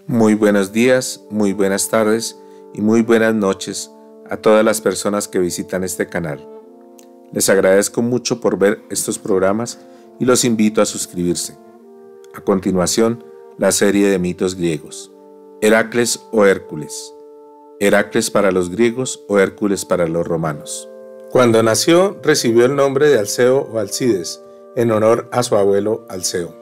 Muy buenos días, muy buenas tardes y muy buenas noches a todas las personas que visitan este canal. Les agradezco mucho por ver estos programas y los invito a suscribirse. A continuación, la serie de mitos griegos. Heracles o Hércules. Heracles para los griegos o Hércules para los romanos. Cuando nació, recibió el nombre de Alceo o Alcides, en honor a su abuelo Alceo.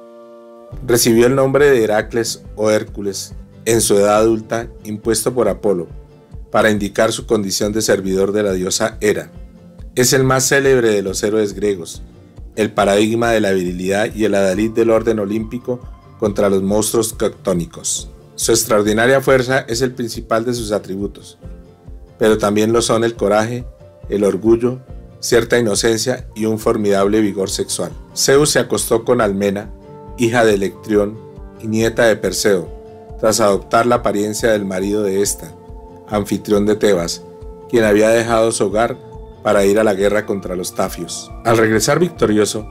Recibió el nombre de Heracles o Hércules en su edad adulta, impuesto por Apolo, para indicar su condición de servidor de la diosa Hera. Es el más célebre de los héroes griegos, el paradigma de la virilidad y el adalid del orden olímpico contra los monstruos tectónicos. Su extraordinaria fuerza es el principal de sus atributos, pero también lo son el coraje, el orgullo, cierta inocencia y un formidable vigor sexual. Zeus se acostó con Almena, hija de Electrión y nieta de Perseo, tras adoptar la apariencia del marido de ésta, anfitrión de Tebas, quien había dejado su hogar para ir a la guerra contra los tafios. Al regresar victorioso,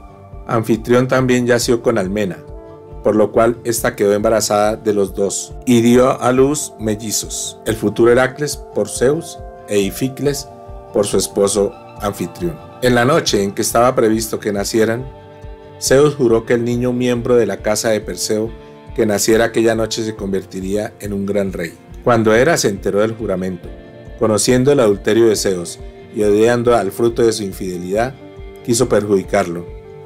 Anfitrión también yació con Almena, por lo cual ésta quedó embarazada de los dos y dio a luz mellizos, el futuro Heracles por Zeus e Ificles por su esposo Anfitrión. En la noche en que estaba previsto que nacieran, Zeus juró que el niño miembro de la casa de Perseo que naciera aquella noche se convertiría en un gran rey. Cuando Hera se enteró del juramento, conociendo el adulterio de Zeus y odiando al fruto de su infidelidad, quiso perjudicarlo.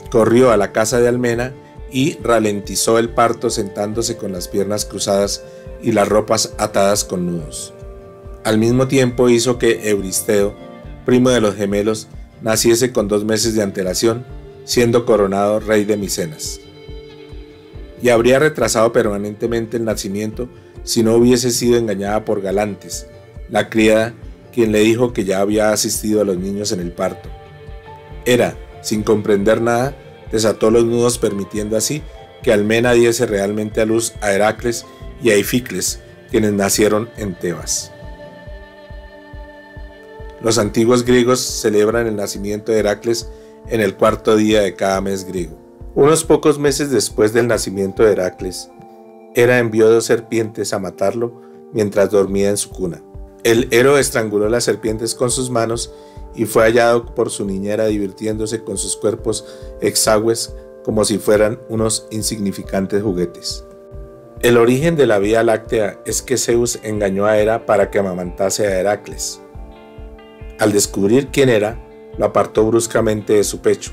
Corrió a la casa de Almena y ralentizó el parto sentándose con las piernas cruzadas y las ropas atadas con nudos. Al mismo tiempo hizo que Euristeo, primo de los gemelos, naciese con 2 meses de antelación, siendo coronado rey de Micenas. Y habría retrasado permanentemente el nacimiento si no hubiese sido engañada por Galantes, la criada, quien le dijo que ya había asistido a los niños en el parto. Hera, sin comprender nada, desató los nudos, permitiendo así que Almena diese realmente a luz a Heracles y a Ificles, quienes nacieron en Tebas. Los antiguos griegos celebran el nacimiento de Heracles en el 4º día de cada mes griego. Unos pocos meses después del nacimiento de Heracles, Hera envió 2 serpientes a matarlo mientras dormía en su cuna. El héroe estranguló las serpientes con sus manos y fue hallado por su niñera divirtiéndose con sus cuerpos exangües como si fueran unos insignificantes juguetes. El origen de la Vía Láctea es que Zeus engañó a Hera para que amamantase a Heracles. Al descubrir quién era, lo apartó bruscamente de su pecho,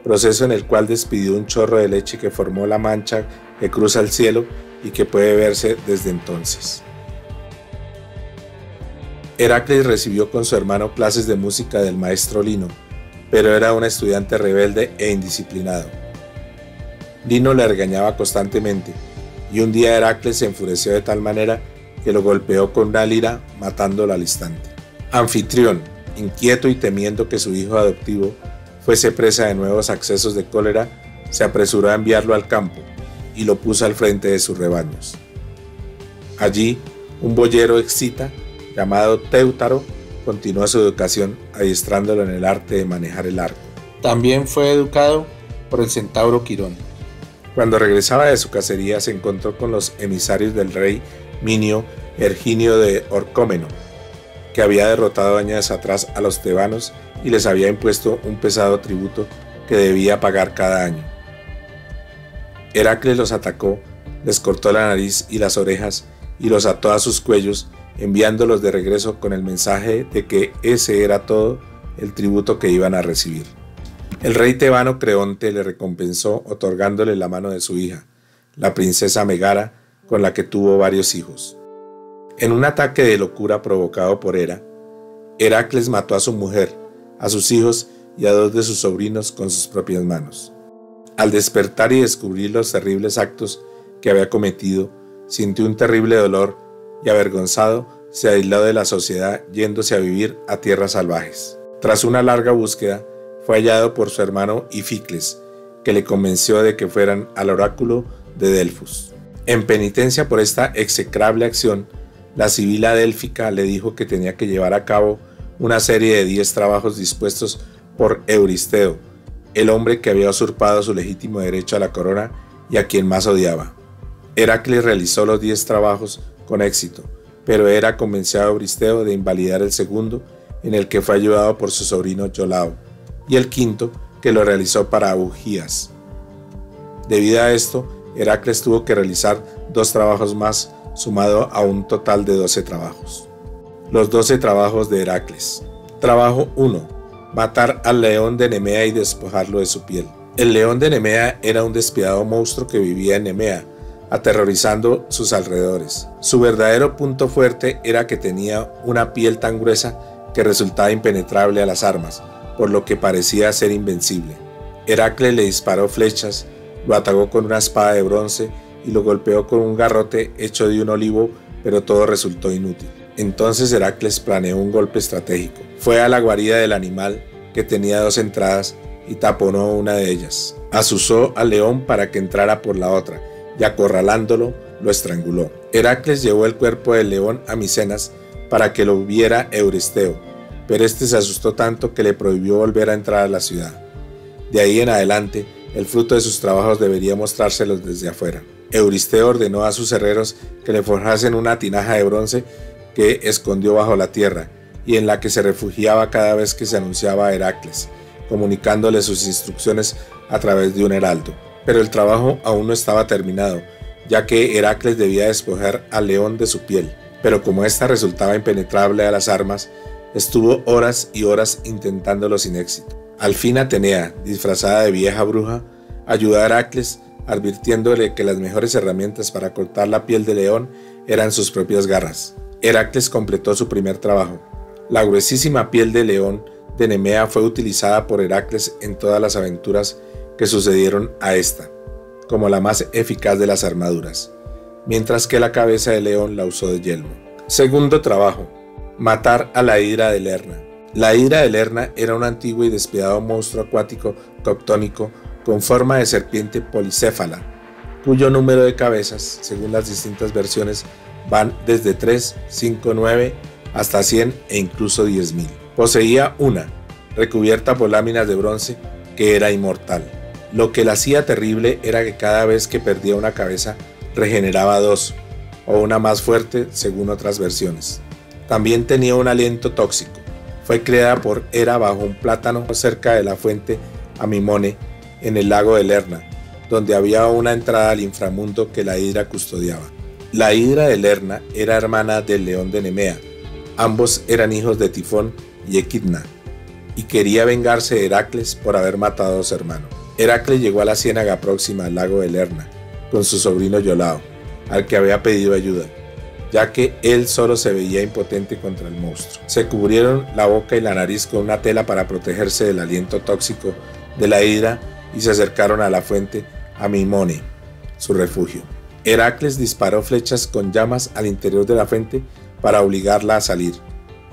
proceso en el cual despidió un chorro de leche que formó la mancha que cruza el cielo y que puede verse desde entonces. Heracles recibió con su hermano clases de música del maestro Lino, pero era un estudiante rebelde e indisciplinado. Lino le regañaba constantemente, y un día Heracles se enfureció de tal manera que lo golpeó con una lira, matándolo al instante. Anfitrión, inquieto y temiendo que su hijo adoptivo fuese presa de nuevos accesos de cólera, se apresuró a enviarlo al campo y lo puso al frente de sus rebaños. Allí, un boyero excita, llamado Téutaro, continuó su educación adiestrándolo en el arte de manejar el arco. También fue educado por el centauro Quirón. Cuando regresaba de su cacería se encontró con los emisarios del rey Minio Erginio de Orcómeno, que había derrotado años atrás a los tebanos y les había impuesto un pesado tributo que debía pagar cada año. Heracles los atacó, les cortó la nariz y las orejas y los ató a sus cuellos, enviándolos de regreso con el mensaje de que ese era todo el tributo que iban a recibir. El rey tebano Creonte le recompensó otorgándole la mano de su hija, la princesa Megara, con la que tuvo varios hijos. En un ataque de locura provocado por Hera, Heracles mató a su mujer, a sus hijos y a 2 de sus sobrinos con sus propias manos. Al despertar y descubrir los terribles actos que había cometido, sintió un terrible dolor y, avergonzado, se aisló de la sociedad, yéndose a vivir a tierras salvajes. Tras una larga búsqueda, fue hallado por su hermano Ificles, que le convenció de que fueran al oráculo de Delfos. En penitencia por esta execrable acción, la sibila délfica le dijo que tenía que llevar a cabo una serie de 10 trabajos dispuestos por Euristeo, el hombre que había usurpado su legítimo derecho a la corona y a quien más odiaba. Heracles realizó los 10 trabajos con éxito, pero Hera convenció a Euristeo de invalidar el segundo, en el que fue ayudado por su sobrino Iolao, y el quinto, que lo realizó para Augías. Debido a esto, Heracles tuvo que realizar 2 trabajos más, sumado a un total de 12 trabajos. Los 12 trabajos de Heracles. Trabajo 1. Matar al león de Nemea y despojarlo de su piel. El león de Nemea era un despiadado monstruo que vivía en Nemea, aterrorizando sus alrededores. Su verdadero punto fuerte era que tenía una piel tan gruesa que resultaba impenetrable a las armas, por lo que parecía ser invencible. Heracles le disparó flechas, lo atacó con una espada de bronce y lo golpeó con un garrote hecho de un olivo, pero todo resultó inútil. Entonces Heracles planeó un golpe estratégico. Fue a la guarida del animal, que tenía 2 entradas, y taponó una de ellas. Azuzó al león para que entrara por la otra, y acorralándolo, lo estranguló. Heracles llevó el cuerpo del león a Micenas para que lo viera Euristeo, pero este se asustó tanto que le prohibió volver a entrar a la ciudad. De ahí en adelante, el fruto de sus trabajos debería mostrárselos desde afuera. Euristeo ordenó a sus herreros que le forjasen una tinaja de bronce que escondió bajo la tierra y en la que se refugiaba cada vez que se anunciaba a Heracles, comunicándole sus instrucciones a través de un heraldo. Pero el trabajo aún no estaba terminado, ya que Heracles debía despojar al león de su piel, pero como ésta resultaba impenetrable a las armas, estuvo horas y horas intentándolo sin éxito. Al fin Atenea, disfrazada de vieja bruja, ayudó a Heracles, advirtiéndole que las mejores herramientas para cortar la piel de león eran sus propias garras. Heracles completó su primer trabajo. La gruesísima piel de león de Nemea fue utilizada por Heracles en todas las aventuras que sucedieron a esta, como la más eficaz de las armaduras, mientras que la cabeza de león la usó de yelmo. Segundo trabajo: matar a la hidra de Lerna. La hidra de Lerna era un antiguo y despiadado monstruo acuático coptónico con forma de serpiente policéfala, cuyo número de cabezas, según las distintas versiones, van desde 3, 5, 9 hasta 100 e incluso 10.000. Poseía una, recubierta por láminas de bronce, que era inmortal. Lo que la hacía terrible era que cada vez que perdía una cabeza, regeneraba 2, o una más fuerte según otras versiones. También tenía un aliento tóxico. Fue creada por Hera bajo un plátano cerca de la fuente Amimone, en el lago de Lerna, donde había una entrada al inframundo que la hidra custodiaba. La hidra de Lerna era hermana del león de Nemea. Ambos eran hijos de Tifón y Equidna, y quería vengarse de Heracles por haber matado a su hermano. Heracles llegó a la ciénaga próxima al lago de Lerna con su sobrino Iolao, al que había pedido ayuda, ya que él solo se veía impotente contra el monstruo. Se cubrieron la boca y la nariz con una tela para protegerse del aliento tóxico de la hidra y se acercaron a la fuente Amimone, su refugio. Heracles disparó flechas con llamas al interior de la fuente para obligarla a salir,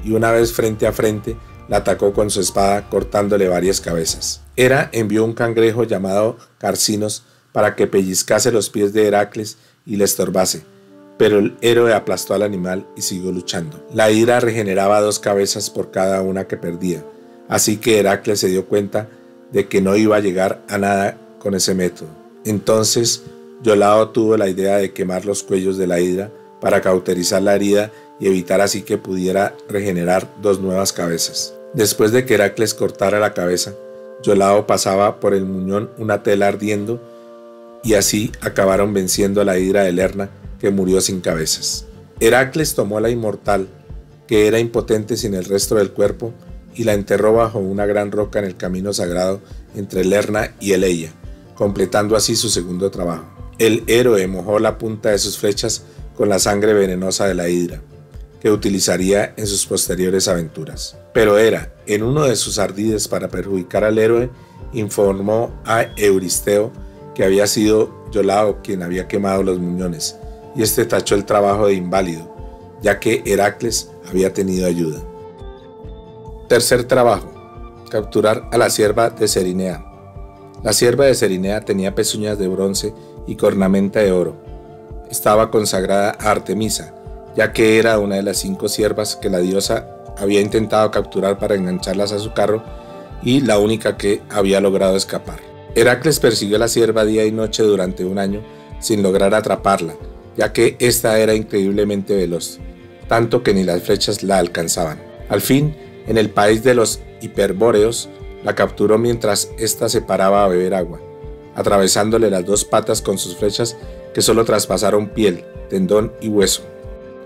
y una vez frente a frente la atacó con su espada cortándole varias cabezas. Hera envió un cangrejo llamado Carcinos para que pellizcase los pies de Heracles y le estorbase, pero el héroe aplastó al animal y siguió luchando. La hidra regeneraba 2 cabezas por cada una que perdía, así que Heracles se dio cuenta de que no iba a llegar a nada con ese método. Entonces Iolao tuvo la idea de quemar los cuellos de la hidra para cauterizar la herida y evitar así que pudiera regenerar 2 nuevas cabezas. Después de que Heracles cortara la cabeza, Iolao pasaba por el muñón una tela ardiendo y así acabaron venciendo a la hidra de Lerna, que murió sin cabezas. Heracles tomó la inmortal, que era impotente sin el resto del cuerpo, y la enterró bajo una gran roca en el camino sagrado entre Lerna y Eleia, completando así su segundo trabajo. El héroe mojó la punta de sus flechas con la sangre venenosa de la hidra, que utilizaría en sus posteriores aventuras. Pero Hera, en uno de sus ardides para perjudicar al héroe, informó a Euristeo que había sido Iolao quien había quemado los muñones, y este tachó el trabajo de inválido, ya que Heracles había tenido ayuda. Tercer trabajo: capturar a la cierva de Cerinea. La cierva de Cerinea tenía pezuñas de bronce y cornamenta de oro. Estaba consagrada a Artemisa, ya que era una de las 5 ciervas que la diosa había intentado capturar para engancharlas a su carro y la única que había logrado escapar. Heracles persiguió a la cierva día y noche durante un año sin lograr atraparla, ya que ésta era increíblemente veloz, tanto que ni las flechas la alcanzaban. Al fin, en el país de los hiperbóreos, la capturó mientras ésta se paraba a beber agua, atravesándole las dos patas con sus flechas que solo traspasaron piel, tendón y hueso.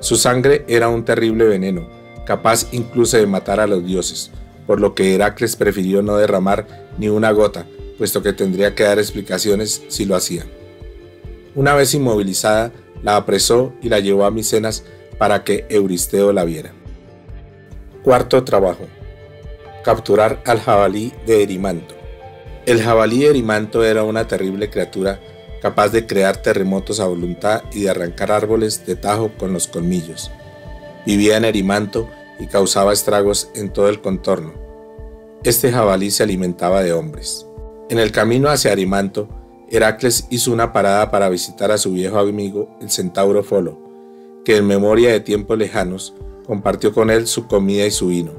Su sangre era un terrible veneno, capaz incluso de matar a los dioses, por lo que Heracles prefirió no derramar ni una gota, puesto que tendría que dar explicaciones si lo hacía. Una vez inmovilizada, la apresó y la llevó a Micenas para que Euristeo la viera. Cuarto trabajo: capturar al jabalí de Erimanto. El jabalí de Erimanto era una terrible criatura capaz de crear terremotos a voluntad y de arrancar árboles de tajo con los colmillos. Vivía en Erimanto y causaba estragos en todo el contorno. Este jabalí se alimentaba de hombres. En el camino hacia Erimanto, Heracles hizo una parada para visitar a su viejo amigo, el centauro Folo, que en memoria de tiempos lejanos compartió con él su comida y su vino.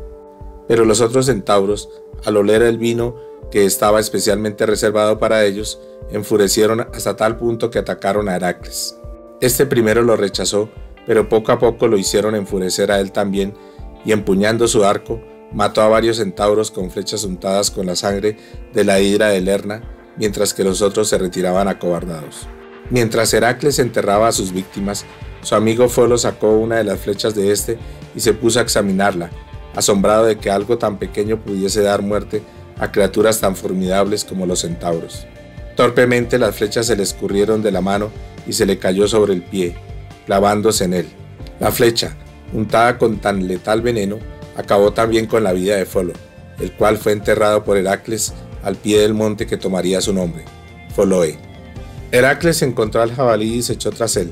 Pero los otros centauros, al oler el vino que estaba especialmente reservado para ellos, enfurecieron hasta tal punto que atacaron a Heracles. Este primero lo rechazó, pero poco a poco lo hicieron enfurecer a él también, y empuñando su arco, mató a varios centauros con flechas untadas con la sangre de la hidra de Lerna, mientras que los otros se retiraban acobardados. Mientras Heracles enterraba a sus víctimas, su amigo Folo sacó una de las flechas de este y se puso a examinarla, asombrado de que algo tan pequeño pudiese dar muerte a criaturas tan formidables como los centauros. Torpemente las flechas se le escurrieron de la mano y se le cayó sobre el pie, clavándose en él. La flecha, untada con tan letal veneno, acabó también con la vida de Folo, el cual fue enterrado por Heracles al pie del monte que tomaría su nombre, Foloe. Heracles encontró al jabalí y se echó tras él.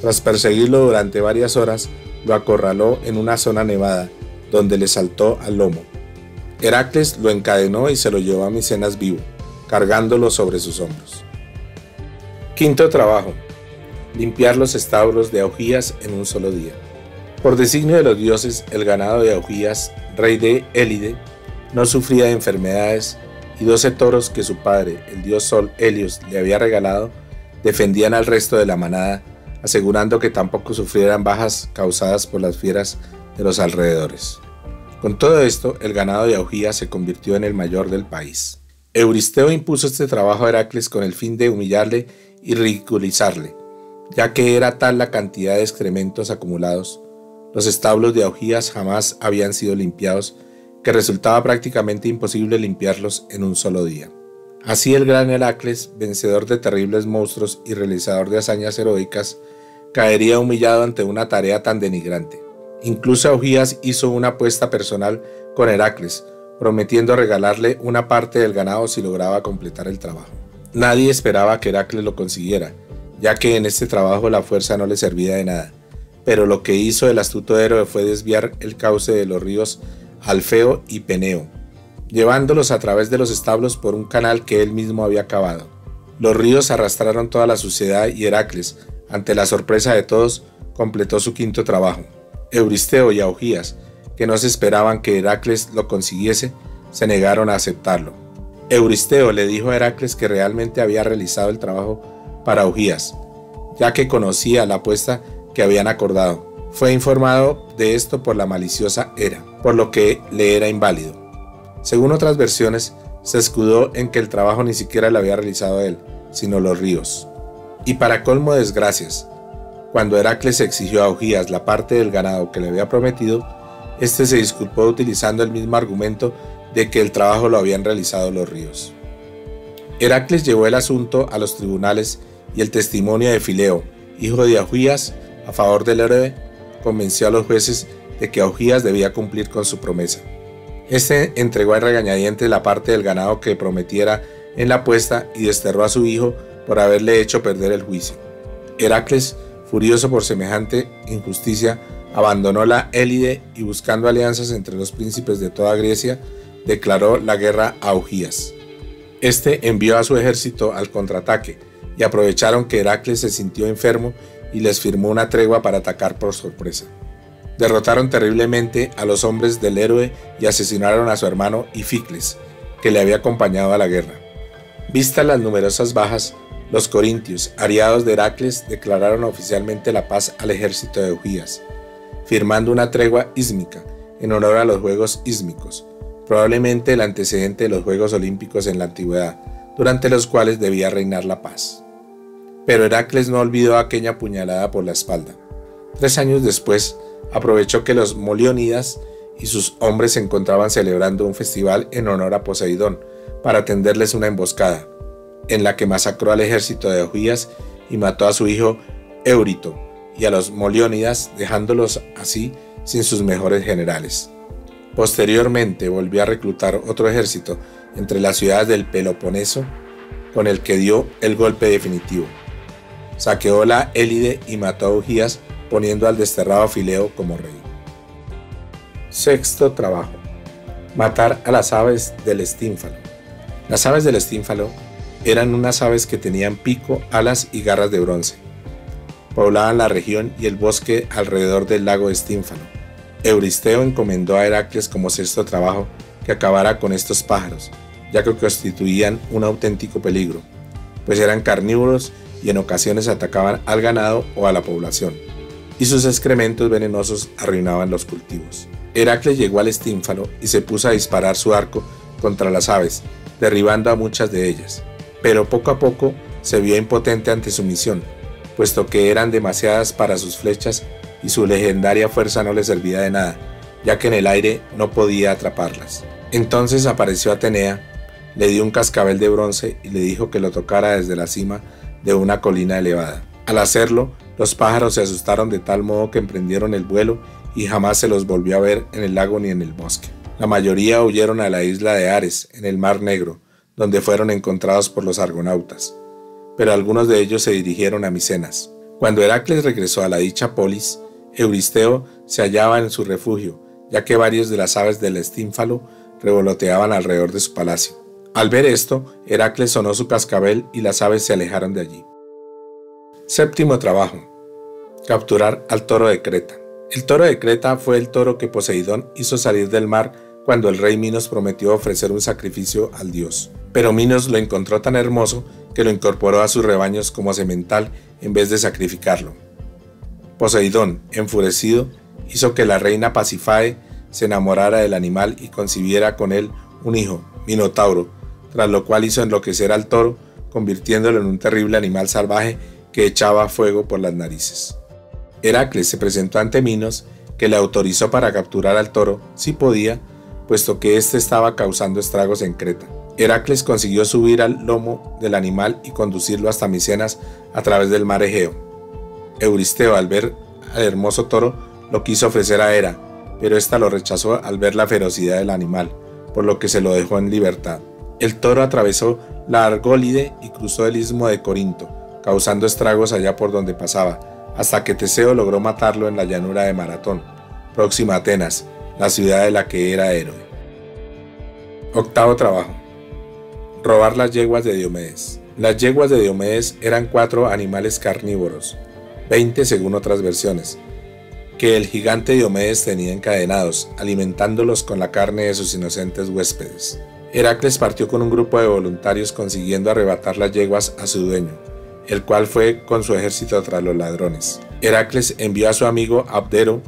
Tras perseguirlo durante varias horas, lo acorraló en una zona nevada, donde le saltó al lomo. Heracles lo encadenó y se lo llevó a Micenas vivo, cargándolo sobre sus hombros. Quinto trabajo: limpiar los establos de Augías en un solo día. Por designio de los dioses, el ganado de Augías, rey de Élide, no sufría de enfermedades, y 12 toros que su padre, el dios Sol Helios, le había regalado, defendían al resto de la manada, asegurando que tampoco sufrieran bajas causadas por las fieras de los alrededores. Con todo esto, el ganado de Augías se convirtió en el mayor del país. Euristeo impuso este trabajo a Heracles con el fin de humillarle y ridiculizarle, ya que era tal la cantidad de excrementos acumulados. Los establos de Augías jamás habían sido limpiados, que resultaba prácticamente imposible limpiarlos en un solo día. Así el gran Heracles, vencedor de terribles monstruos y realizador de hazañas heroicas, caería humillado ante una tarea tan denigrante. Incluso Augías hizo una apuesta personal con Heracles, prometiendo regalarle una parte del ganado si lograba completar el trabajo. Nadie esperaba que Heracles lo consiguiera, ya que en este trabajo la fuerza no le servía de nada, pero lo que hizo el astuto héroe fue desviar el cauce de los ríos Alfeo y Peneo, llevándolos a través de los establos por un canal que él mismo había cavado. Los ríos arrastraron toda la suciedad y Heracles, ante la sorpresa de todos, completó su quinto trabajo. Euristeo y Augías, que no se esperaban que Heracles lo consiguiese, se negaron a aceptarlo. Euristeo le dijo a Heracles que realmente había realizado el trabajo para Augías, ya que conocía la apuesta que habían acordado. Fue informado de esto por la maliciosa Hera, por lo que le era inválido. Según otras versiones, se escudó en que el trabajo ni siquiera lo había realizado él, sino los ríos. Y para colmo de desgracias, cuando Heracles exigió a Augías la parte del ganado que le había prometido, este se disculpó utilizando el mismo argumento de que el trabajo lo habían realizado los ríos. Heracles llevó el asunto a los tribunales y el testimonio de Fileo, hijo de Augías, a favor del héroe, convenció a los jueces de que Augías debía cumplir con su promesa. Este entregó a regañadientes la parte del ganado que prometiera en la apuesta y desterró a su hijo por haberle hecho perder el juicio. Heracles, furioso por semejante injusticia, abandonó la Élide y, buscando alianzas entre los príncipes de toda Grecia, declaró la guerra a Augías. Este envió a su ejército al contraataque y aprovecharon que Heracles se sintió enfermo y les firmó una tregua para atacar por sorpresa. Derrotaron terriblemente a los hombres del héroe y asesinaron a su hermano Ificles, que le había acompañado a la guerra. Vistas las numerosas bajas, Los corintios, aliados de Heracles, declararon oficialmente la paz al ejército de Eugías, firmando una tregua ísmica en honor a los Juegos Ísmicos, probablemente el antecedente de los Juegos Olímpicos en la antigüedad, durante los cuales debía reinar la paz. Pero Heracles no olvidó aquella puñalada por la espalda. 3 años después, aprovechó que los Moliónidas y sus hombres se encontraban celebrando un festival en honor a Poseidón para tenderles una emboscada, en la que masacró al ejército de Eugías y mató a su hijo Eurito y a los Moliónidas, dejándolos así sin sus mejores generales. Posteriormente volvió a reclutar otro ejército entre las ciudades del Peloponeso, con el que dio el golpe definitivo. Saqueó la Élide y mató a Eugías, poniendo al desterrado Fileo como rey. Sexto trabajo: matar a las aves del Estínfalo. Las aves del Estínfalo eran unas aves que tenían pico, alas y garras de bronce. Poblaban la región y el bosque alrededor del lago Estínfalo. Euristeo encomendó a Heracles como sexto trabajo que acabara con estos pájaros, ya que constituían un auténtico peligro, pues eran carnívoros y en ocasiones atacaban al ganado o a la población, y sus excrementos venenosos arruinaban los cultivos. Heracles llegó al Estínfalo y se puso a disparar su arco contra las aves, derribando a muchas de ellas, pero poco a poco se vio impotente ante su misión, puesto que eran demasiadas para sus flechas y su legendaria fuerza no le servía de nada, ya que en el aire no podía atraparlas. Entonces apareció Atenea, le dio un cascabel de bronce y le dijo que lo tocara desde la cima de una colina elevada. Al hacerlo, los pájaros se asustaron de tal modo que emprendieron el vuelo y jamás se los volvió a ver en el lago ni en el bosque. La mayoría huyeron a la isla de Ares, en el Mar Negro, donde fueron encontrados por los argonautas, pero algunos de ellos se dirigieron a Micenas. Cuando Heracles regresó a la dicha polis, Euristeo se hallaba en su refugio, ya que varios de las aves del Estínfalo revoloteaban alrededor de su palacio. Al ver esto, Heracles sonó su cascabel y las aves se alejaron de allí. Séptimo trabajo: capturar al toro de Creta. El toro de Creta fue el toro que Poseidón hizo salir del mar cuando el rey Minos prometió ofrecer un sacrificio al dios. Pero Minos lo encontró tan hermoso que lo incorporó a sus rebaños como semental en vez de sacrificarlo. Poseidón, enfurecido, hizo que la reina Pasífae se enamorara del animal y concibiera con él un hijo, Minotauro, tras lo cual hizo enloquecer al toro, convirtiéndolo en un terrible animal salvaje que echaba fuego por las narices. Heracles se presentó ante Minos, que le autorizó para capturar al toro, si podía, puesto que éste estaba causando estragos en Creta. Heracles consiguió subir al lomo del animal y conducirlo hasta Micenas a través del mar Egeo. Euristeo, al ver al hermoso toro, lo quiso ofrecer a Hera, pero ésta lo rechazó al ver la ferocidad del animal, por lo que se lo dejó en libertad. El toro atravesó la Argólide y cruzó el istmo de Corinto, causando estragos allá por donde pasaba, hasta que Teseo logró matarlo en la llanura de Maratón, próxima a Atenas, la ciudad de la que era héroe. Octavo trabajo: robar las yeguas de Diomedes. Las yeguas de Diomedes eran 4 animales carnívoros, 20 según otras versiones, que el gigante Diomedes tenía encadenados, alimentándolos con la carne de sus inocentes huéspedes. Heracles partió con un grupo de voluntarios consiguiendo arrebatar las yeguas a su dueño, el cual fue con su ejército tras los ladrones. Heracles envió a su amigo Abdero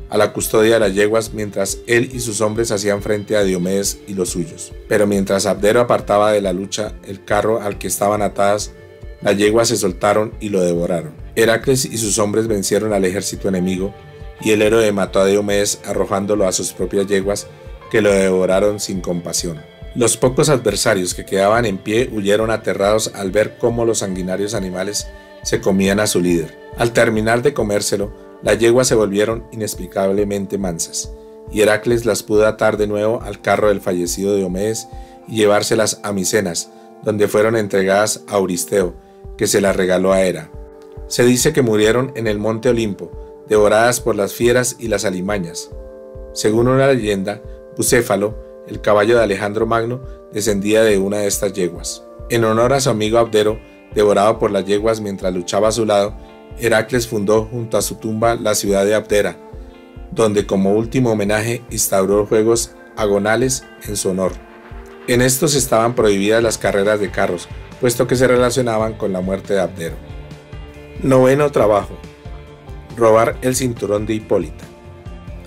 a la custodia de las yeguas mientras él y sus hombres hacían frente a Diomedes y los suyos. Pero mientras Abdero apartaba de la lucha el carro al que estaban atadas, las yeguas se soltaron y lo devoraron. Heracles y sus hombres vencieron al ejército enemigo y el héroe mató a Diomedes arrojándolo a sus propias yeguas, que lo devoraron sin compasión. Los pocos adversarios que quedaban en pie huyeron aterrados al ver cómo los sanguinarios animales se comían a su líder. Al terminar de comérselo, las yeguas se volvieron inexplicablemente mansas, y Heracles las pudo atar de nuevo al carro del fallecido Diomedes y llevárselas a Micenas, donde fueron entregadas a Euristeo, que se las regaló a Hera. Se dice que murieron en el monte Olimpo, devoradas por las fieras y las alimañas. Según una leyenda, Bucéfalo, el caballo de Alejandro Magno, descendía de una de estas yeguas. En honor a su amigo Abdero, devorado por las yeguas mientras luchaba a su lado, Heracles fundó junto a su tumba la ciudad de Abdera, donde como último homenaje instauró juegos agonales en su honor. En estos estaban prohibidas las carreras de carros, puesto que se relacionaban con la muerte de Abdero. Noveno trabajo: robar el cinturón de Hipólita.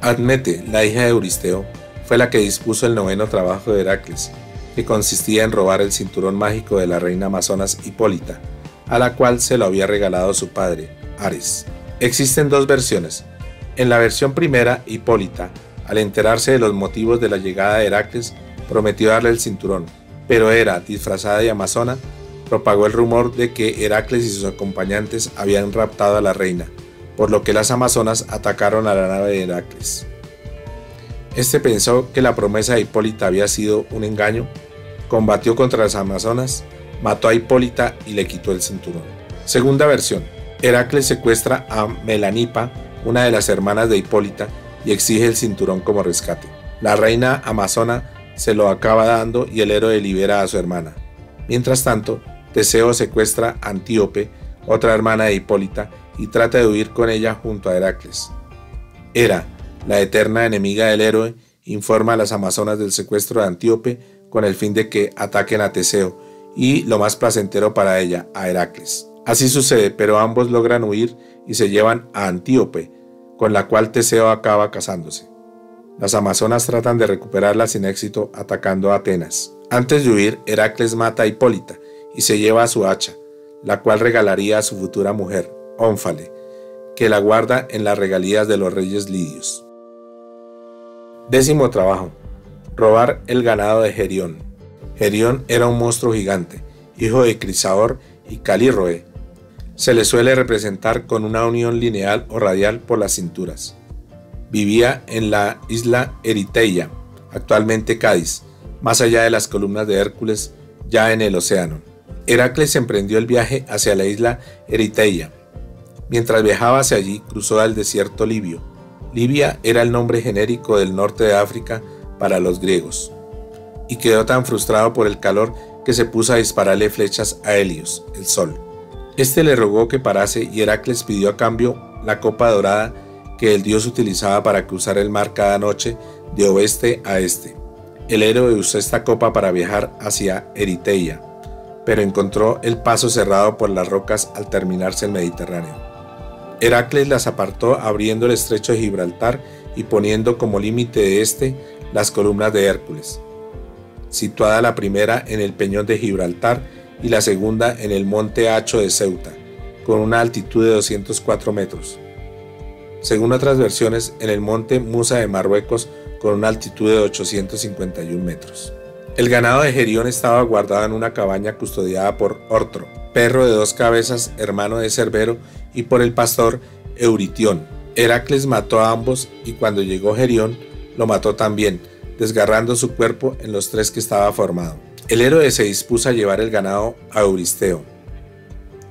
Admete, la hija de Euristeo, fue la que dispuso el noveno trabajo de Heracles, que consistía en robar el cinturón mágico de la reina amazonas Hipólita, a la cual se lo había regalado su padre, Ares. Existen dos versiones. En la versión primera, Hipólita, al enterarse de los motivos de la llegada de Heracles, prometió darle el cinturón, pero Hera, disfrazada de amazona, propagó el rumor de que Heracles y sus acompañantes habían raptado a la reina, por lo que las amazonas atacaron a la nave de Heracles. Este pensó que la promesa de Hipólita había sido un engaño, combatió contra las amazonas, mató a Hipólita y le quitó el cinturón. Segunda versión: Heracles secuestra a Melanipa, una de las hermanas de Hipólita, y exige el cinturón como rescate. La reina amazona se lo acaba dando y el héroe libera a su hermana. Mientras tanto, Teseo secuestra a Antíope, otra hermana de Hipólita, y trata de huir con ella junto a Heracles. Hera, la eterna enemiga del héroe, informa a las amazonas del secuestro de Antíope con el fin de que ataquen a Teseo y, lo más placentero para ella, a Heracles. Así sucede, pero ambos logran huir y se llevan a Antíope, con la cual Teseo acaba casándose. Las amazonas tratan de recuperarla sin éxito atacando a Atenas. Antes de huir, Heracles mata a Hipólita y se lleva a su hacha, la cual regalaría a su futura mujer, Ónfale, que la guarda en las regalías de los reyes lidios. Décimo trabajo: robar el ganado de Gerión. Gerión era un monstruo gigante, hijo de Crisaor y Calíroe. Se le suele representar con una unión lineal o radial por las cinturas. Vivía en la isla Eriteia, actualmente Cádiz, más allá de las columnas de Hércules, ya en el océano. Heracles emprendió el viaje hacia la isla Eriteia. Mientras viajaba hacia allí, cruzó el desierto libio. Libia era el nombre genérico del norte de África para los griegos, y quedó tan frustrado por el calor que se puso a dispararle flechas a Helios, el sol. Este le rogó que parase y Heracles pidió a cambio la copa dorada que el dios utilizaba para cruzar el mar cada noche de oeste a este. El héroe usó esta copa para viajar hacia Eriteia, pero encontró el paso cerrado por las rocas al terminarse el Mediterráneo. Heracles las apartó abriendo el estrecho de Gibraltar y poniendo como límite de este las columnas de Hércules, situada la primera en el peñón de Gibraltar y la segunda en el monte Hacho de Ceuta, con una altitud de 204 metros. Según otras versiones, en el monte Musa de Marruecos, con una altitud de 851 metros. El ganado de Gerión estaba guardado en una cabaña custodiada por Ortro, perro de 2 cabezas, hermano de Cerbero, y por el pastor Euritión. Heracles mató a ambos y cuando llegó Gerión, lo mató también, desgarrando su cuerpo en los 3 que estaba formado. El héroe se dispuso a llevar el ganado a Euristeo.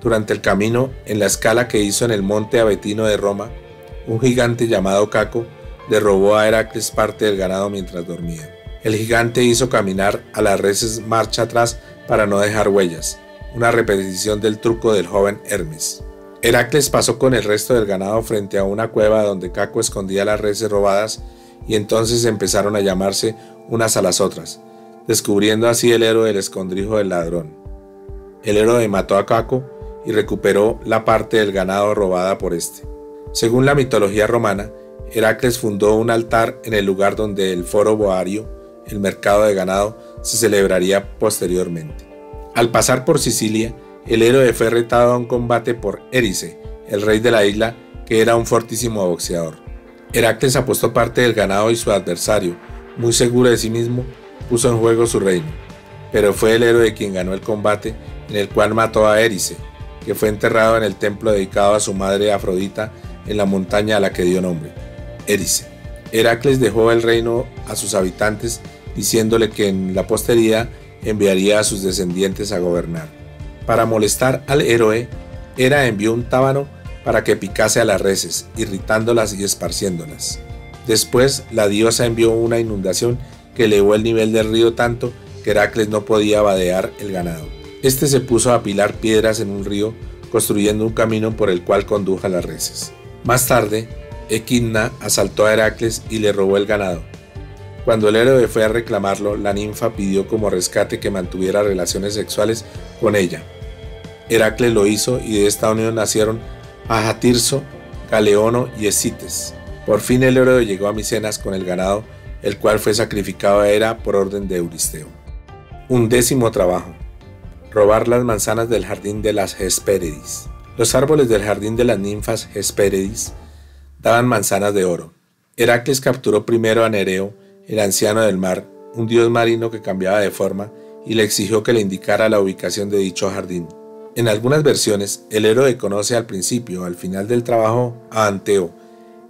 Durante el camino, en la escala que hizo en el monte Avetino de Roma, un gigante llamado Caco le robó a Heracles parte del ganado mientras dormía. El gigante hizo caminar a las reses marcha atrás para no dejar huellas, una repetición del truco del joven Hermes. Heracles pasó con el resto del ganado frente a una cueva donde Caco escondía las reses robadas y entonces empezaron a llamarse unas a las otras, descubriendo así el héroe el escondrijo del ladrón. El héroe mató a Caco y recuperó la parte del ganado robada por este. Según la mitología romana, Heracles fundó un altar en el lugar donde el foro boario, el mercado de ganado, se celebraría posteriormente. Al pasar por Sicilia, el héroe fue retado a un combate por Erice, el rey de la isla, que era un fortísimo boxeador. Heracles apostó parte del ganado y su adversario, muy seguro de sí mismo, puso en juego su reino. Pero fue el héroe quien ganó el combate, en el cual mató a Erice, que fue enterrado en el templo dedicado a su madre Afrodita en la montaña a la que dio nombre, Erice. Heracles dejó el reino a sus habitantes, diciéndole que en la posteridad enviaría a sus descendientes a gobernar. Para molestar al héroe, Hera envió un tábano para que picase a las reses, irritándolas y esparciéndolas. Después, la diosa envió una inundación que elevó el nivel del río tanto que Heracles no podía vadear el ganado. Este se puso a apilar piedras en un río, construyendo un camino por el cual condujo a las reses. Más tarde, Equidna asaltó a Heracles y le robó el ganado. Cuando el héroe fue a reclamarlo, la ninfa pidió como rescate que mantuviera relaciones sexuales con ella. Heracles lo hizo y de esta unión nacieron Ajatirso, Galeono y Escites. Por fin el héroe llegó a Micenas con el ganado, el cual fue sacrificado a Hera por orden de Euristeo. 11º trabajo: robar las manzanas del jardín de las Hespérides. Los árboles del jardín de las ninfas Hespérides daban manzanas de oro. Heracles capturó primero a Nereo, el anciano del mar, un dios marino que cambiaba de forma, y le exigió que le indicara la ubicación de dicho jardín. En algunas versiones, el héroe conoce al principio o al final del trabajo a Anteo,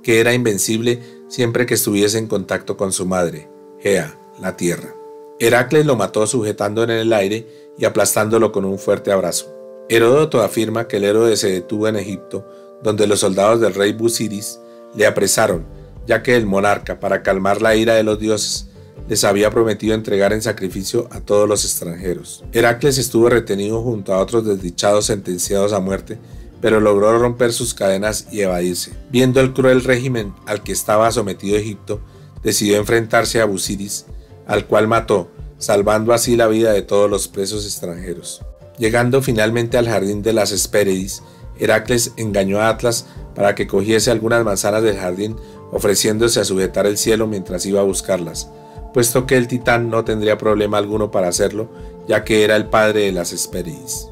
que era invencible siempre que estuviese en contacto con su madre, Gea, la tierra. Heracles lo mató sujetándolo en el aire y aplastándolo con un fuerte abrazo. Heródoto afirma que el héroe se detuvo en Egipto, donde los soldados del rey Busiris le apresaron, ya que el monarca, para calmar la ira de los dioses, les había prometido entregar en sacrificio a todos los extranjeros. Heracles estuvo retenido junto a otros desdichados sentenciados a muerte, pero logró romper sus cadenas y evadirse. Viendo el cruel régimen al que estaba sometido Egipto, decidió enfrentarse a Busiris, al cual mató, salvando así la vida de todos los presos extranjeros. Llegando finalmente al jardín de las Hespérides, Heracles engañó a Atlas para que cogiese algunas manzanas del jardín, ofreciéndose a sujetar el cielo mientras iba a buscarlas, puesto que el titán no tendría problema alguno para hacerlo, ya que era el padre de las Hespérides.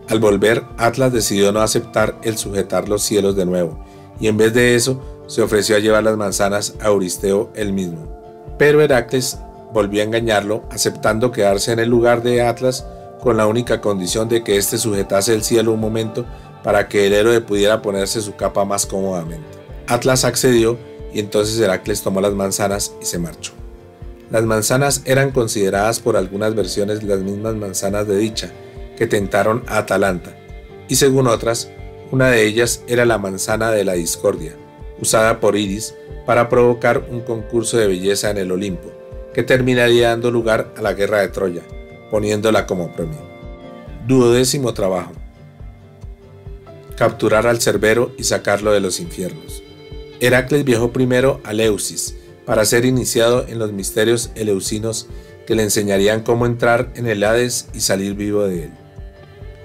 Al volver, Atlas decidió no aceptar el sujetar los cielos de nuevo, y en vez de eso, se ofreció a llevar las manzanas a Euristeo él mismo. Pero Heracles volvió a engañarlo, aceptando quedarse en el lugar de Atlas con la única condición de que éste sujetase el cielo un momento para que el héroe pudiera ponerse su capa más cómodamente. Atlas accedió y entonces Heracles tomó las manzanas y se marchó. Las manzanas eran consideradas por algunas versiones las mismas manzanas de dicha que tentaron a Atalanta, y según otras, una de ellas era la manzana de la discordia, usada por Iris para provocar un concurso de belleza en el Olimpo, que terminaría dando lugar a la guerra de Troya, poniéndola como premio. 12º trabajo: capturar al Cerbero y sacarlo de los infiernos. Heracles viajó primero a Eleusis para ser iniciado en los misterios eleusinos que le enseñarían cómo entrar en el Hades y salir vivo de él.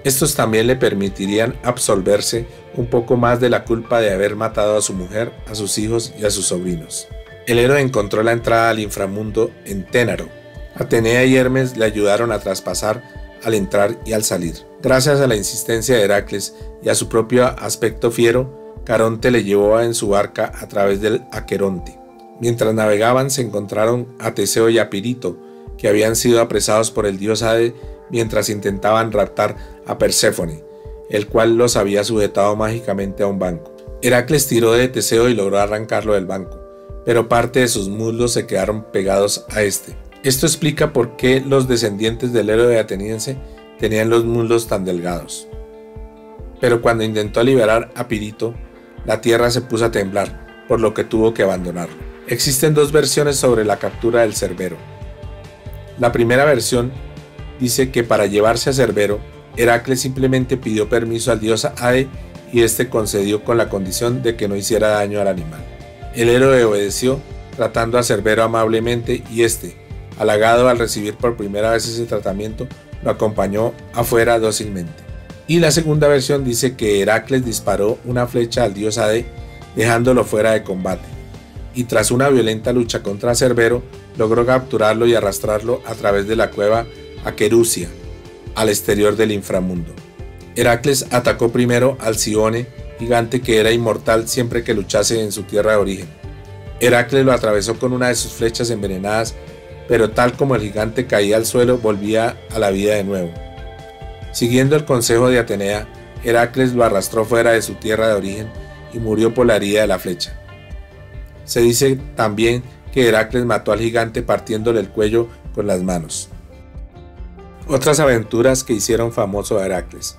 Estos también le permitirían absolverse un poco más de la culpa de haber matado a su mujer, a sus hijos y a sus sobrinos. El héroe encontró la entrada al inframundo en Ténaro. Atenea y Hermes le ayudaron a traspasar al entrar y al salir. Gracias a la insistencia de Heracles y a su propio aspecto fiero, Caronte le llevó en su barca a través del Aqueronte. Mientras navegaban se encontraron a Teseo y a Pirito, que habían sido apresados por el dios Hades mientras intentaban raptar a Perséfone, el cual los había sujetado mágicamente a un banco. Heracles tiró de Teseo y logró arrancarlo del banco, pero parte de sus muslos se quedaron pegados a este. Esto explica por qué los descendientes del héroe ateniense tenían los muslos tan delgados. Pero cuando intentó liberar a Pirito, la tierra se puso a temblar, por lo que tuvo que abandonarlo. Existen dos versiones sobre la captura del Cerbero. La primera versión dice que para llevarse a Cerbero, Heracles simplemente pidió permiso al dios Hades y este concedió con la condición de que no hiciera daño al animal. El héroe obedeció, tratando a Cerbero amablemente, y este, halagado al recibir por primera vez ese tratamiento, lo acompañó afuera dócilmente. Y la segunda versión dice que Heracles disparó una flecha al dios Hades, dejándolo fuera de combate, y tras una violenta lucha contra Cerbero, logró capturarlo y arrastrarlo a través de la cueva Aquerusia, al exterior del inframundo. Heracles atacó primero al Alcione, gigante que era inmortal siempre que luchase en su tierra de origen. Heracles lo atravesó con una de sus flechas envenenadas, pero tal como el gigante caía al suelo, volvía a la vida de nuevo. Siguiendo el consejo de Atenea, Heracles lo arrastró fuera de su tierra de origen y murió por la herida de la flecha. Se dice también que Heracles mató al gigante partiéndole el cuello con las manos. Otras aventuras que hicieron famoso a Heracles.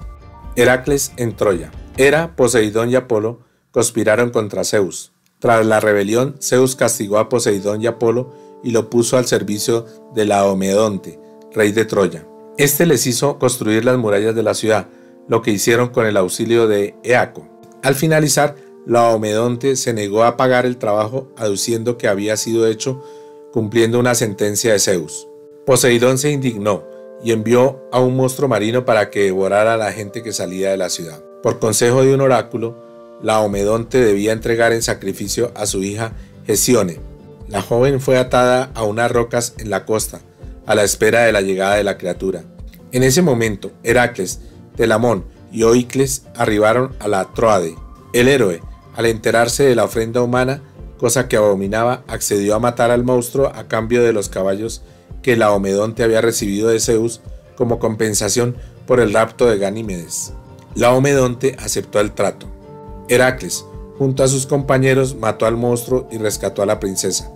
Heracles en Troya. Hera, Poseidón y Apolo conspiraron contra Zeus. Tras la rebelión, Zeus castigó a Poseidón y Apolo y lo puso al servicio de Laomedonte, rey de Troya. Este les hizo construir las murallas de la ciudad, lo que hicieron con el auxilio de Eaco. Al finalizar, Laomedonte se negó a pagar el trabajo, aduciendo que había sido hecho cumpliendo una sentencia de Zeus. Poseidón se indignó y envió a un monstruo marino para que devorara a la gente que salía de la ciudad. Por consejo de un oráculo, Laomedonte debía entregar en sacrificio a su hija Hesione. La joven fue atada a unas rocas en la costa, a la espera de la llegada de la criatura. En ese momento, Heracles, Telamón y Oicles arribaron a la Tróade. El héroe, al enterarse de la ofrenda humana, cosa que abominaba, accedió a matar al monstruo a cambio de los caballos que Laomedonte había recibido de Zeus como compensación por el rapto de Ganímedes. Laomedonte aceptó el trato. Heracles, junto a sus compañeros, mató al monstruo y rescató a la princesa.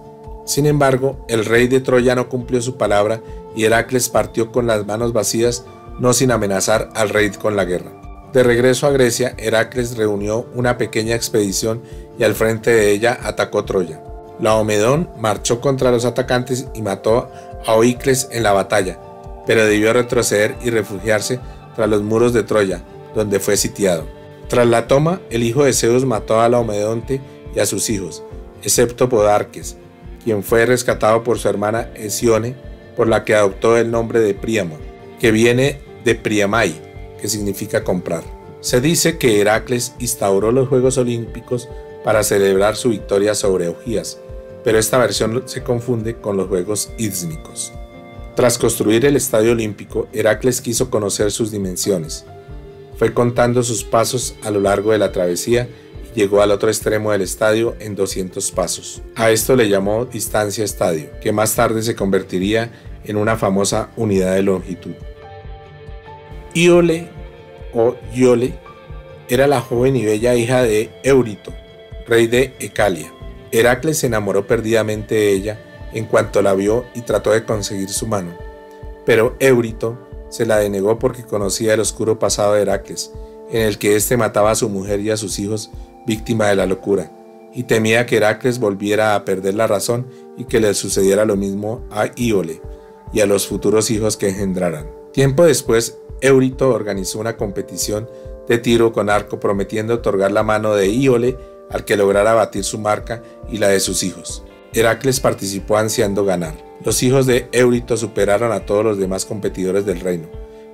Sin embargo, el rey de Troya no cumplió su palabra y Heracles partió con las manos vacías, no sin amenazar al rey con la guerra. De regreso a Grecia, Heracles reunió una pequeña expedición y al frente de ella atacó Troya. Laomedón marchó contra los atacantes y mató a Oicles en la batalla, pero debió retroceder y refugiarse tras los muros de Troya, donde fue sitiado. Tras la toma, el hijo de Zeus mató a Laomedonte y a sus hijos, excepto Podarques, quien fue rescatado por su hermana Hesione, por la que adoptó el nombre de Príamo, que viene de Priamai, que significa comprar. Se dice que Heracles instauró los Juegos Olímpicos para celebrar su victoria sobre Augías, pero esta versión se confunde con los Juegos Ísmicos. Tras construir el Estadio Olímpico, Heracles quiso conocer sus dimensiones. Fue contando sus pasos a lo largo de la travesía y llegó al otro extremo del estadio en 200 pasos. A esto le llamó distancia estadio, que más tarde se convertiría en una famosa unidad de longitud. Iole o Iole era la joven y bella hija de Eurito, rey de Ecalia. Heracles se enamoró perdidamente de ella en cuanto la vio y trató de conseguir su mano, pero Eurito se la denegó porque conocía el oscuro pasado de Heracles, en el que éste mataba a su mujer y a sus hijos víctima de la locura, y temía que Heracles volviera a perder la razón y que le sucediera lo mismo a Iole y a los futuros hijos que engendraran. Tiempo después, Eurito organizó una competición de tiro con arco prometiendo otorgar la mano de Iole al que lograra batir su marca y la de sus hijos. Heracles participó ansiando ganar. Los hijos de Eurito superaron a todos los demás competidores del reino,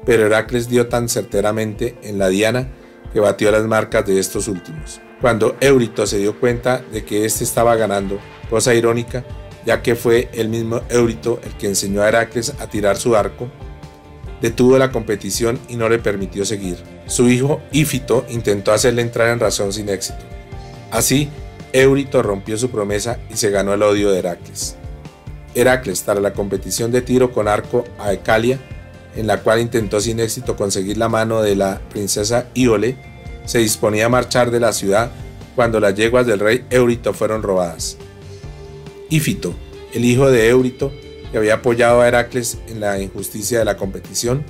pero Heracles dio tan certeramente en la diana que batió las marcas de estos últimos. Cuando Eurito se dio cuenta de que éste estaba ganando, cosa irónica, ya que fue el mismo Eurito el que enseñó a Heracles a tirar su arco, detuvo la competición y no le permitió seguir. Su hijo Ífito intentó hacerle entrar en razón sin éxito. Así, Eurito rompió su promesa y se ganó el odio de Heracles. Heracles, tras la competición de tiro con arco a Ecalia, en la cual intentó sin éxito conseguir la mano de la princesa Iole, se disponía a marchar de la ciudad cuando las yeguas del rey Eurito fueron robadas. Ífito, el hijo de Eurito, que había apoyado a Heracles en la injusticia de la competición,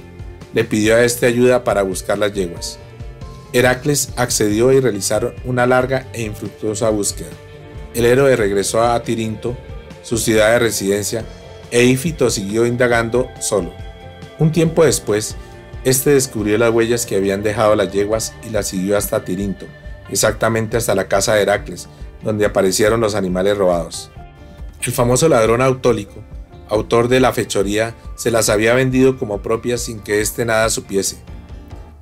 le pidió a este ayuda para buscar las yeguas. Heracles accedió y realizaron una larga e infructuosa búsqueda. El héroe regresó a Tirinto, su ciudad de residencia, e Ífito siguió indagando solo. Un tiempo después, este descubrió las huellas que habían dejado las yeguas y las siguió hasta Tirinto, exactamente hasta la casa de Heracles, donde aparecieron los animales robados. El famoso ladrón Autólico, autor de la fechoría, se las había vendido como propias sin que éste nada supiese.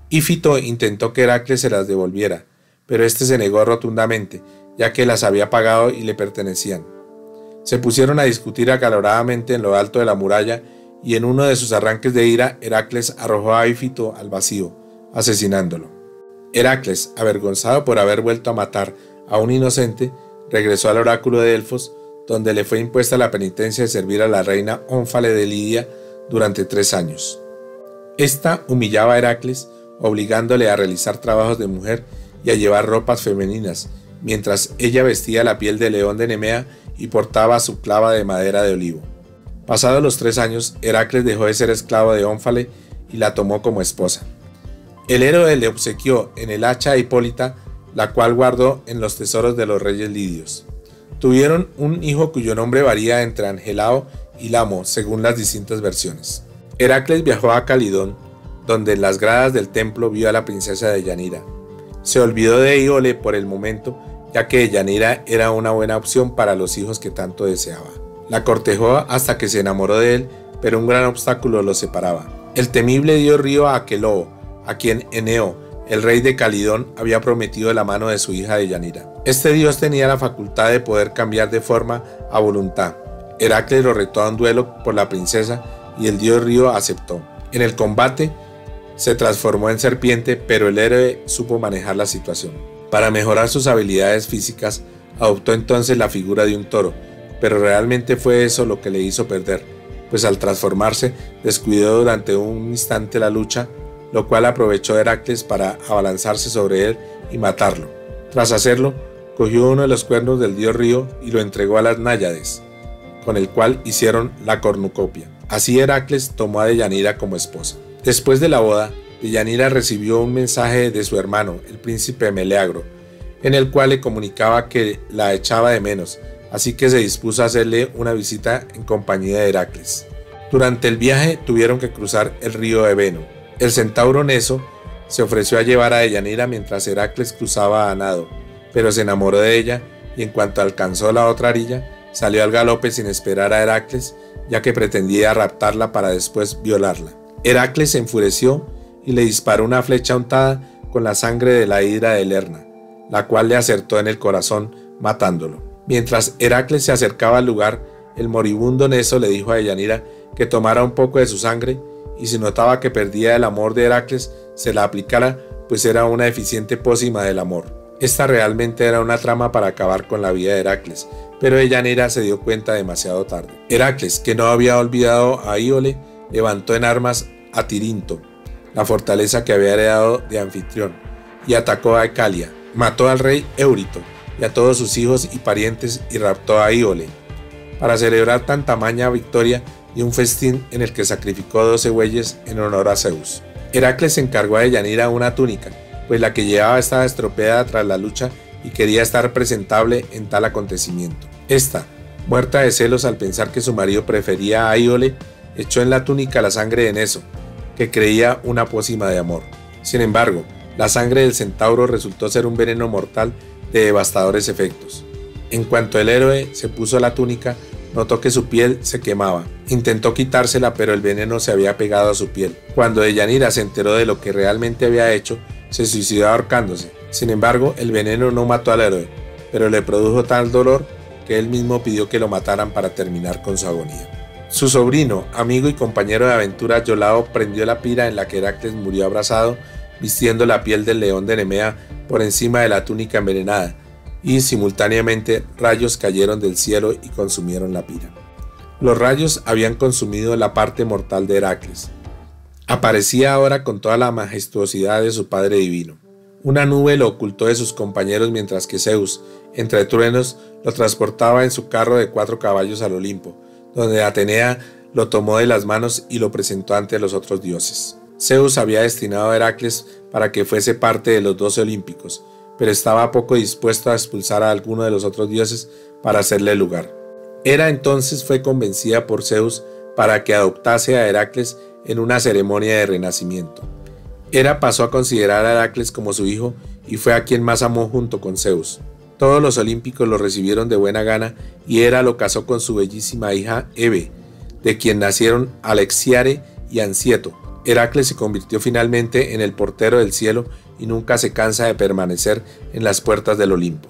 Ífito intentó que Heracles se las devolviera, pero éste se negó rotundamente, ya que las había pagado y le pertenecían. Se pusieron a discutir acaloradamente en lo alto de la muralla y en uno de sus arranques de ira, Heracles arrojó a Ífito al vacío, asesinándolo. Heracles, avergonzado por haber vuelto a matar a un inocente, regresó al oráculo de Delfos, donde le fue impuesta la penitencia de servir a la reina Ónfale de Lidia durante 3 años. Esta humillaba a Heracles, obligándole a realizar trabajos de mujer y a llevar ropas femeninas, mientras ella vestía la piel de león de Nemea y portaba su clava de madera de olivo. Pasados los 3 años, Heracles dejó de ser esclavo de Ónfale y la tomó como esposa. El héroe le obsequió en el hacha a Hipólita, la cual guardó en los tesoros de los reyes lidios. Tuvieron un hijo cuyo nombre varía entre Angelao y Lamo, según las distintas versiones. Heracles viajó a Calidón, donde en las gradas del templo vio a la princesa Deyanira. Se olvidó de Iole por el momento, ya que Deyanira era una buena opción para los hijos que tanto deseaba. La cortejó hasta que se enamoró de él, pero un gran obstáculo los separaba. el temible dios río Aqueloo, a quien Eneo, el rey de Calidón, había prometido de la mano de su hija Deyanira. Este dios tenía la facultad de poder cambiar de forma a voluntad. Heracles lo retó a un duelo por la princesa y el dios río aceptó. En el combate se transformó en serpiente, pero el héroe supo manejar la situación. Para mejorar sus habilidades físicas, adoptó entonces la figura de un toro, pero realmente fue eso lo que le hizo perder, pues al transformarse descuidó durante un instante la lucha, lo cual aprovechó Heracles para abalanzarse sobre él y matarlo. Tras hacerlo, cogió uno de los cuernos del dios río y lo entregó a las náyades, con el cual hicieron la cornucopia. Así Heracles tomó a Deyanira como esposa. Después de la boda, Deyanira recibió un mensaje de su hermano, el príncipe Meleagro, en el cual le comunicaba que la echaba de menos, así que se dispuso a hacerle una visita en compañía de Heracles. Durante el viaje tuvieron que cruzar el río Eveno. El centauro Neso se ofreció a llevar a Deyanira mientras Heracles cruzaba a nado, pero se enamoró de ella y en cuanto alcanzó la otra orilla, salió al galope sin esperar a Heracles, ya que pretendía raptarla para después violarla. Heracles se enfureció y le disparó una flecha untada con la sangre de la hidra de Lerna, la cual le acertó en el corazón, matándolo. Mientras Heracles se acercaba al lugar, el moribundo Neso le dijo a Deyanira que tomara un poco de su sangre y si notaba que perdía el amor de Heracles, se la aplicara, pues era una eficiente pócima del amor. Esta realmente era una trama para acabar con la vida de Heracles, pero Deyanira se dio cuenta demasiado tarde. Heracles, que no había olvidado a Íole, levantó en armas a Tirinto, la fortaleza que había heredado de Anfitrión, y atacó a Ecalia. Mató al rey Eurito y a todos sus hijos y parientes y raptó a Íole. Para celebrar tan tamaña victoria, dio un festín en el que sacrificó 12 bueyes en honor a Zeus. Heracles encargó a Deyanira una túnica, pues la que llevaba estaba estropeada tras la lucha y quería estar presentable en tal acontecimiento. Esta, muerta de celos al pensar que su marido prefería a Íole, echó en la túnica la sangre de Neso, que creía una pócima de amor. Sin embargo, la sangre del centauro resultó ser un veneno mortal de devastadores efectos. En cuanto el héroe se puso la túnica, notó que su piel se quemaba. Intentó quitársela, pero el veneno se había pegado a su piel. Cuando Deyanira se enteró de lo que realmente había hecho, se suicidó ahorcándose. Sin embargo, el veneno no mató al héroe, pero le produjo tal dolor que él mismo pidió que lo mataran para terminar con su agonía. Su sobrino, amigo y compañero de aventura Iolao prendió la pira en la que Heracles murió abrazado, vistiendo la piel del león de Nemea por encima de la túnica envenenada, y simultáneamente rayos cayeron del cielo y consumieron la pira. Los rayos habían consumido la parte mortal de Heracles. Aparecía ahora con toda la majestuosidad de su padre divino. Una nube lo ocultó de sus compañeros mientras que Zeus, entre truenos, lo transportaba en su carro de 4 caballos al Olimpo, donde Atenea lo tomó de las manos y lo presentó ante los otros dioses. Zeus había destinado a Heracles para que fuese parte de los 12 olímpicos, pero estaba poco dispuesto a expulsar a alguno de los otros dioses para hacerle lugar. Hera entonces fue convencida por Zeus para que adoptase a Heracles en una ceremonia de renacimiento. Hera pasó a considerar a Heracles como su hijo y fue a quien más amó junto con Zeus. Todos los olímpicos lo recibieron de buena gana y Hera lo casó con su bellísima hija Hebe, de quien nacieron Alexiare y Ansieto. Heracles se convirtió finalmente en el portero del cielo y nunca se cansa de permanecer en las puertas del Olimpo.